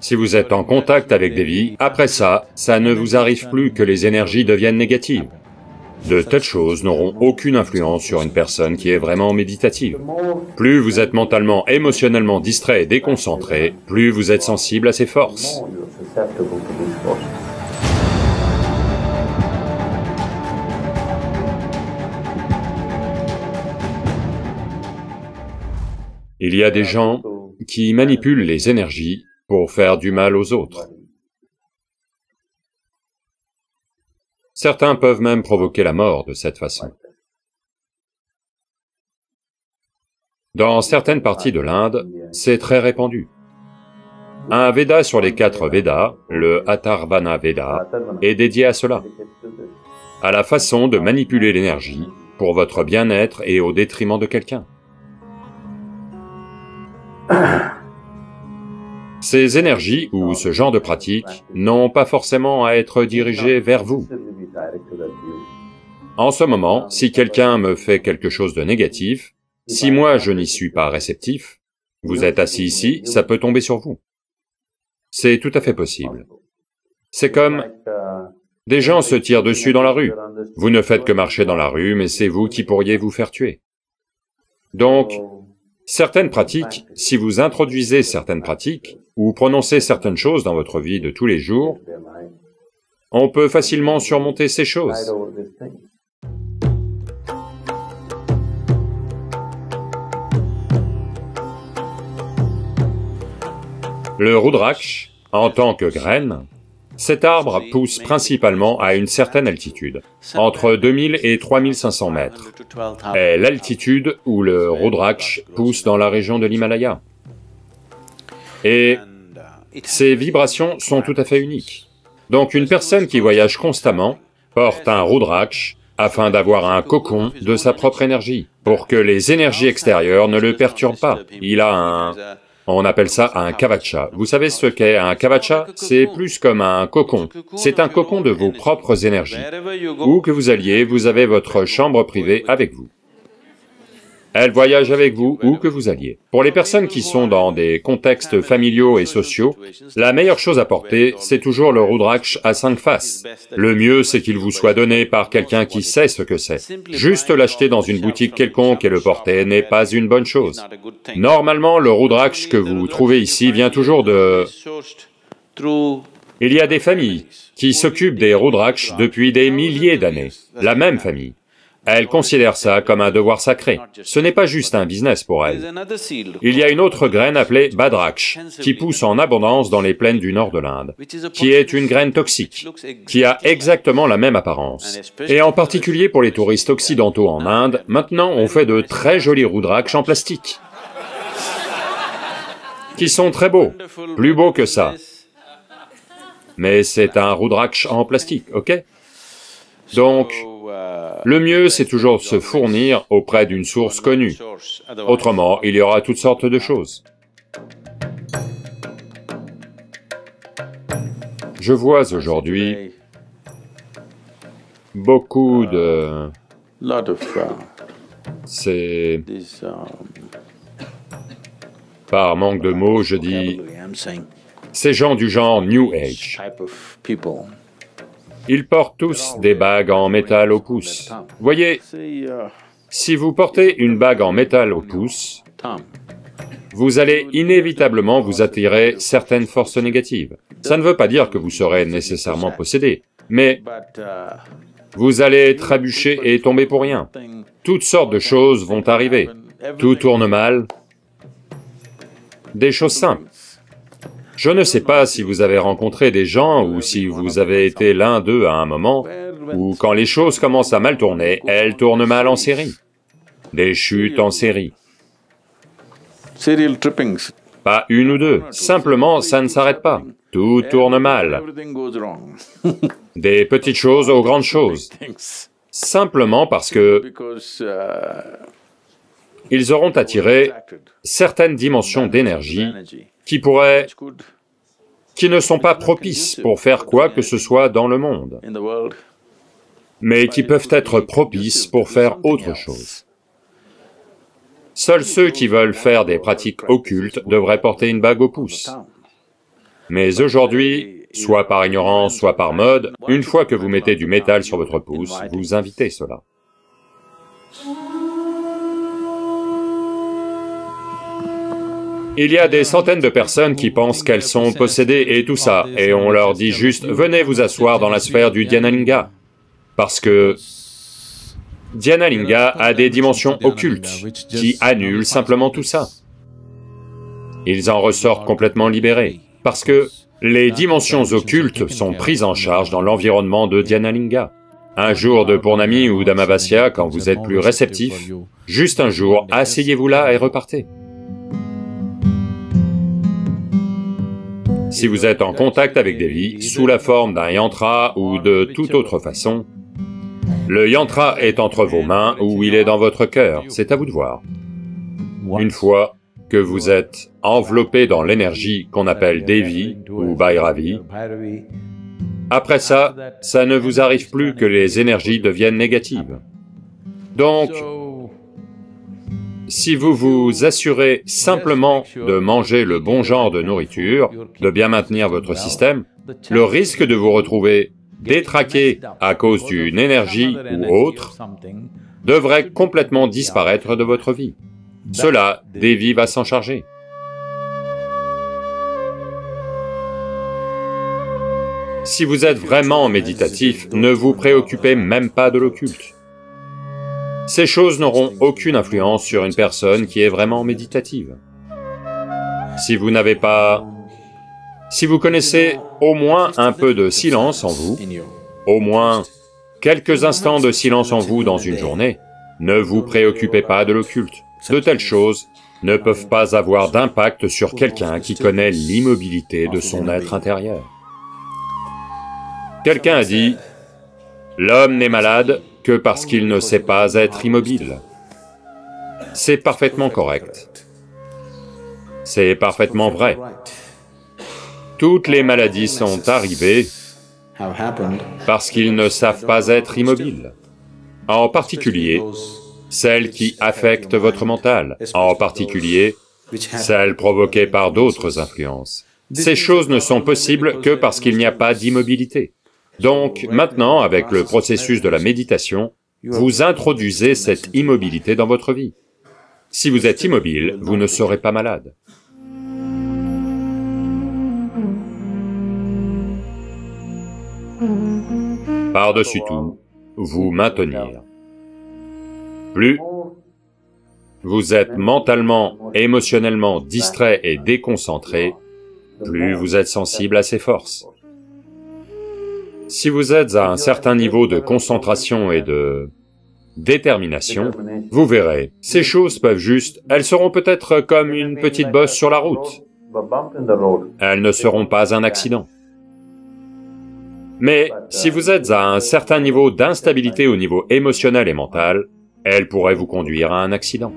Si vous êtes en contact avec des vies, après ça ne vous arrive plus que les énergies deviennent négatives. De telles choses n'auront aucune influence sur une personne qui est vraiment méditative. Plus vous êtes mentalement, émotionnellement distrait et déconcentré, plus vous êtes sensible à ces forces. Il y a des gens qui manipulent les énergies pour faire du mal aux autres. Certains peuvent même provoquer la mort de cette façon. Dans certaines parties de l'Inde, c'est très répandu. Un Veda sur les 4 Védas, le Atharvana Veda, est dédié à cela, à la façon de manipuler l'énergie pour votre bien-être et au détriment de quelqu'un. Ces énergies ou ce genre de pratiques n'ont pas forcément à être dirigées vers vous. En ce moment, si quelqu'un me fait quelque chose de négatif, si moi je n'y suis pas réceptif, vous êtes assis ici, ça peut tomber sur vous. C'est tout à fait possible. C'est comme des gens se tirent dessus dans la rue. Vous ne faites que marcher dans la rue, mais c'est vous qui pourriez vous faire tuer. Donc, certaines pratiques, si vous introduisez certaines pratiques, ou prononcez certaines choses dans votre vie de tous les jours, on peut facilement surmonter ces choses. Le Rudraksh, en tant que graine, cet arbre pousse principalement à une certaine altitude, entre 2000 et 3500 mètres, est l'altitude où le Rudraksh pousse dans la région de l'Himalaya. Et ces vibrations sont tout à fait uniques. Donc une personne qui voyage constamment porte un Rudraksh afin d'avoir un cocon de sa propre énergie, pour que les énergies extérieures ne le perturbent pas. Il a un... on appelle ça un kavacha. Vous savez ce qu'est un kavacha? C'est plus comme un cocon. C'est un cocon de vos propres énergies. Où que vous alliez, vous avez votre chambre privée avec vous. Elle voyage avec vous où que vous alliez. Pour les personnes qui sont dans des contextes familiaux et sociaux, la meilleure chose à porter, c'est toujours le Rudraksh à 5 faces. Le mieux, c'est qu'il vous soit donné par quelqu'un qui sait ce que c'est. Juste l'acheter dans une boutique quelconque et le porter n'est pas une bonne chose. Normalement, le Rudraksh que vous trouvez ici vient toujours de... Il y a des familles qui s'occupent des Rudraksh depuis des milliers d'années, la même famille. Elle considère ça comme un devoir sacré. Ce n'est pas juste un business pour elle. Il y a une autre graine appelée Bhadraksh, qui pousse en abondance dans les plaines du nord de l'Inde, qui est une graine toxique, qui a exactement la même apparence. Et en particulier pour les touristes occidentaux en Inde, maintenant on fait de très jolis Rudraksh en plastique, qui sont très beaux, plus beaux que ça. Mais c'est un Rudraksh en plastique, ok? Donc, le mieux, c'est toujours de se fournir auprès d'une source connue. Autrement, il y aura toutes sortes de choses. Je vois aujourd'hui beaucoup de... c'est... par manque de mots, je dis... ces gens du genre New Age. Ils portent tous des bagues en métal au pouce. Voyez, si vous portez une bague en métal au pouce, vous allez inévitablement vous attirer certaines forces négatives. Ça ne veut pas dire que vous serez nécessairement possédé, mais vous allez trébucher et tomber pour rien. Toutes sortes de choses vont arriver. Tout tourne mal. Des choses simples. Je ne sais pas si vous avez rencontré des gens ou si vous avez été l'un d'eux à un moment, où quand les choses commencent à mal tourner, elles tournent mal en série. Des chutes en série. Pas une ou deux, simplement ça ne s'arrête pas. Tout tourne mal. Des petites choses aux grandes choses. Simplement parce que ils auront attiré certaines dimensions d'énergie qui ne sont pas propices pour faire quoi que ce soit dans le monde, mais qui peuvent être propices pour faire autre chose. Seuls ceux qui veulent faire des pratiques occultes devraient porter une bague au pouce. Mais aujourd'hui, soit par ignorance, soit par mode, une fois que vous mettez du métal sur votre pouce, vous invitez cela. Il y a des centaines de personnes qui pensent qu'elles sont possédées et tout ça, et on leur dit juste « venez vous asseoir dans la sphère du Dhyanalinga ». Parce que Dhyanalinga a des dimensions occultes qui annulent simplement tout ça. Ils en ressortent complètement libérés, parce que les dimensions occultes sont prises en charge dans l'environnement de Dhyanalinga. Un jour de Purnami ou d'Amavasya, quand vous êtes plus réceptif, juste un jour, asseyez-vous là et repartez. Si vous êtes en contact avec des vies, sous la forme d'un yantra ou de toute autre façon, le yantra est entre vos mains ou il est dans votre cœur, c'est à vous de voir. Une fois que vous êtes enveloppé dans l'énergie qu'on appelle Devi ou Bhairavi, après ça, ça ne vous arrive plus que les énergies deviennent négatives. Donc, si vous vous assurez simplement de manger le bon genre de nourriture, de bien maintenir votre système, le risque de vous retrouver détraqué à cause d'une énergie ou autre devrait complètement disparaître de votre vie. Cela, Devi va s'en charger. Si vous êtes vraiment méditatif, ne vous préoccupez même pas de l'occulte. Ces choses n'auront aucune influence sur une personne qui est vraiment méditative. Si vous n'avez pas... Si vous connaissez au moins un peu de silence en vous, au moins quelques instants de silence en vous dans une journée, ne vous préoccupez pas de l'occulte. De telles choses ne peuvent pas avoir d'impact sur quelqu'un qui connaît l'immobilité de son être intérieur. Quelqu'un a dit, « L'homme n'est malade que parce qu'il ne sait pas être immobile. » C'est parfaitement correct. C'est parfaitement vrai. Toutes les maladies sont arrivées parce qu'ils ne savent pas être immobiles. En particulier, celles qui affectent votre mental, en particulier, celles provoquées par d'autres influences. Ces choses ne sont possibles que parce qu'il n'y a pas d'immobilité. Donc, maintenant, avec le processus de la méditation, vous introduisez cette immobilité dans votre vie. Si vous êtes immobile, vous ne serez pas malade. Par-dessus tout, vous maintenir. Plus vous êtes mentalement, émotionnellement distrait et déconcentré, plus vous êtes sensible à ces forces. Si vous êtes à un certain niveau de concentration et de détermination, vous verrez, ces choses peuvent juste... Elles seront peut-être comme une petite bosse sur la route. Elles ne seront pas un accident. Mais si vous êtes à un certain niveau d'instabilité au niveau émotionnel et mental, elles pourraient vous conduire à un accident.